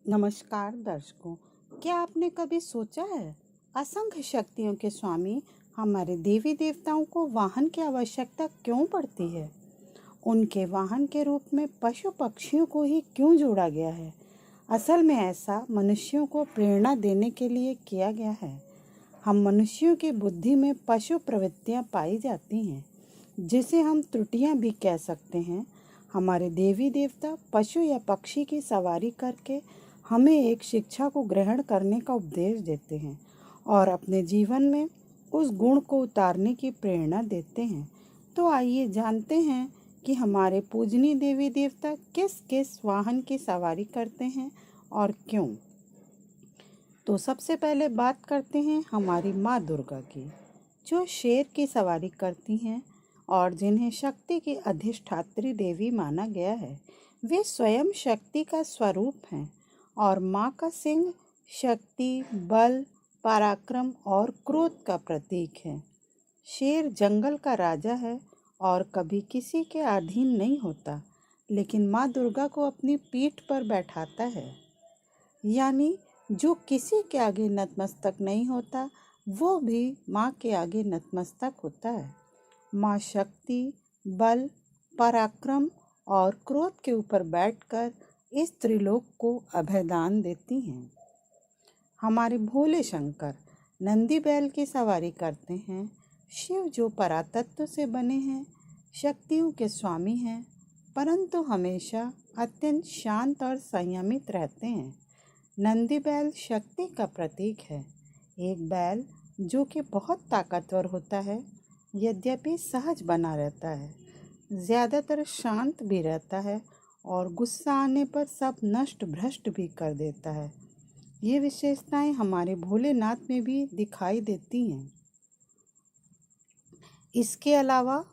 नमस्कार दर्शकों। क्या आपने कभी सोचा है असंख्य शक्तियों के स्वामी हमारे देवी देवताओं को वाहन की आवश्यकता क्यों पड़ती है? उनके वाहन के रूप में पशु पक्षियों को ही क्यों जोड़ा गया है? असल में ऐसा मनुष्यों को प्रेरणा देने के लिए किया गया है। हम मनुष्यों की बुद्धि में पशु प्रवृत्तियां पाई जाती हैं, जिसे हम त्रुटियां भी कह सकते हैं। हमारे देवी देवता पशु या पक्षी की सवारी करके हमें एक शिक्षा को ग्रहण करने का उपदेश देते हैं और अपने जीवन में उस गुण को उतारने की प्रेरणा देते हैं। तो आइए जानते हैं कि हमारे पूजनीय देवी देवता किस किस वाहन की सवारी करते हैं और क्यों। तो सबसे पहले बात करते हैं हमारी माँ दुर्गा की, जो शेर की सवारी करती हैं और जिन्हें शक्ति की अधिष्ठात्री देवी माना गया है। वे स्वयं शक्ति का स्वरूप हैं और माँ का सिंह शक्ति, बल, पराक्रम और क्रोध का प्रतीक है। शेर जंगल का राजा है और कभी किसी के अधीन नहीं होता, लेकिन माँ दुर्गा को अपनी पीठ पर बैठाता है। यानी जो किसी के आगे नतमस्तक नहीं होता, वो भी माँ के आगे नतमस्तक होता है। माँ शक्ति, बल, पराक्रम और क्रोध के ऊपर बैठकर इस त्रिलोक को अभयदान देती हैं। हमारे भोले शंकर नंदी बैल की सवारी करते हैं। शिव जो परातत्व से बने हैं, शक्तियों के स्वामी हैं, परंतु हमेशा अत्यंत शांत और संयमित रहते हैं। नंदी बैल शक्ति का प्रतीक है। एक बैल जो कि बहुत ताकतवर होता है, यद्यपि सहज बना रहता है, ज़्यादातर शांत भी रहता है और गुस्सा आने पर सब नष्ट भ्रष्ट भी कर देता है। ये विशेषताएं हमारे भोलेनाथ में भी दिखाई देती हैं। इसके अलावा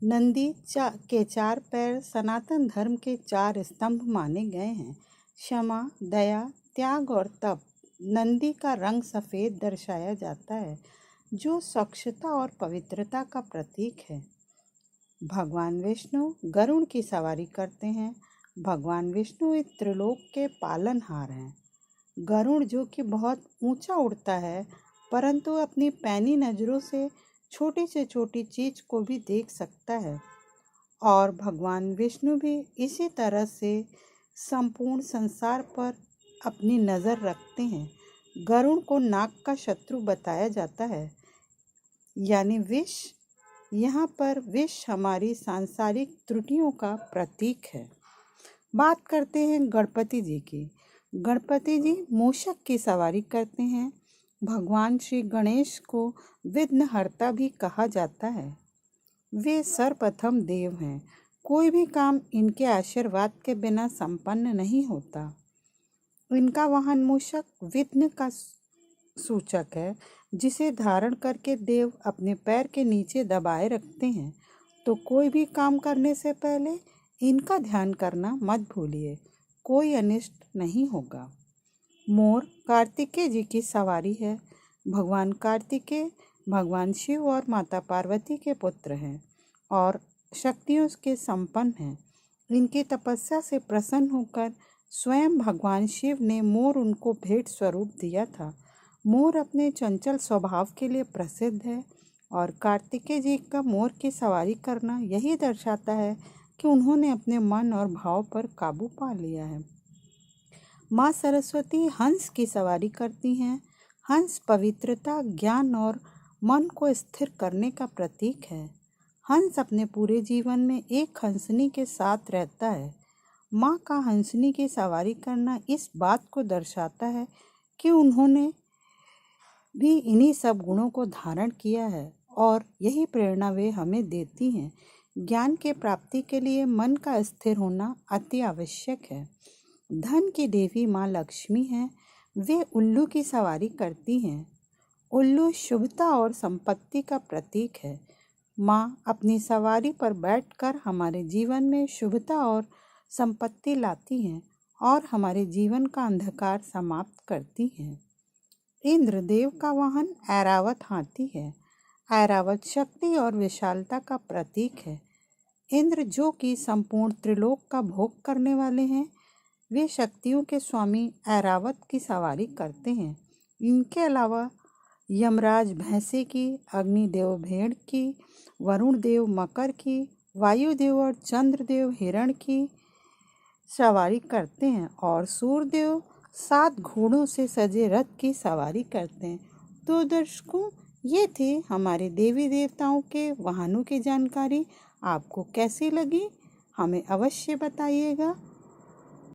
नंदी के 4 पैर सनातन धर्म के 4 स्तंभ माने गए हैं। क्षमा, दया, त्याग और तप। नंदी का रंग सफ़ेद दर्शाया जाता है, जो स्वच्छता और पवित्रता का प्रतीक है। भगवान विष्णु गरुड़ की सवारी करते हैं। भगवान विष्णु इस त्रिलोक के पालनहार हैं। गरुड़ जो कि बहुत ऊंचा उड़ता है, परंतु अपनी पैनी नज़रों से छोटी से छोटी चीज़ को भी देख सकता है। और भगवान विष्णु भी इसी तरह से संपूर्ण संसार पर अपनी नज़र रखते हैं। गरुड़ को नाग का शत्रु बताया जाता है, यानी विष। यहाँ पर विष हमारी सांसारिक त्रुटियों का प्रतीक है। बात करते हैं गणपति जी की। गणपति जी मूषक की सवारी करते हैं। भगवान श्री गणेश को विघ्नहर्ता भी कहा जाता है। वे सर्वप्रथम देव हैं। कोई भी काम इनके आशीर्वाद के बिना संपन्न नहीं होता। इनका वाहन मूषक विघ्न का सूचक है, जिसे धारण करके देव अपने पैर के नीचे दबाए रखते हैं। तो कोई भी काम करने से पहले इनका ध्यान करना मत भूलिए, कोई अनिष्ट नहीं होगा। मोर कार्तिकेय जी की सवारी है। भगवान कार्तिकेय भगवान शिव और माता पार्वती के पुत्र हैं और शक्तियों के संपन्न हैं। इनकी तपस्या से प्रसन्न होकर स्वयं भगवान शिव ने मोर उनको भेंट स्वरूप दिया था। मोर अपने चंचल स्वभाव के लिए प्रसिद्ध है और कार्तिकेय जी का मोर की सवारी करना यही दर्शाता है कि उन्होंने अपने मन और भाव पर काबू पा लिया है। माँ सरस्वती हंस की सवारी करती हैं। हंस पवित्रता, ज्ञान और मन को स्थिर करने का प्रतीक है। हंस अपने पूरे जीवन में एक हंसनी के साथ रहता है। माँ का हंसनी की सवारी करना इस बात को दर्शाता है कि उन्होंने भी इन्हीं सब गुणों को धारण किया है और यही प्रेरणा वे हमें देती हैं। ज्ञान के प्राप्ति के लिए मन का स्थिर होना अति आवश्यक है। धन की देवी माँ लक्ष्मी हैं। वे उल्लू की सवारी करती हैं। उल्लू शुभता और संपत्ति का प्रतीक है। माँ अपनी सवारी पर बैठकर हमारे जीवन में शुभता और संपत्ति लाती हैं और हमारे जीवन का अंधकार समाप्त करती हैं। इंद्रदेव का वाहन ऐरावत हाथी है। ऐरावत शक्ति और विशालता का प्रतीक है। इंद्र जो कि संपूर्ण त्रिलोक का भोग करने वाले हैं, वे शक्तियों के स्वामी ऐरावत की सवारी करते हैं। इनके अलावा यमराज भैंसे की, अग्निदेव भेड़ की, वरुण देव मकर की, वायुदेव और चंद्रदेव हिरण की सवारी करते हैं और सूर्यदेव 7 घोड़ों से सजे रथ की सवारी करते हैं। तो दर्शकों, ये थे हमारे देवी देवताओं के वाहनों की जानकारी। आपको कैसी लगी हमें अवश्य बताइएगा।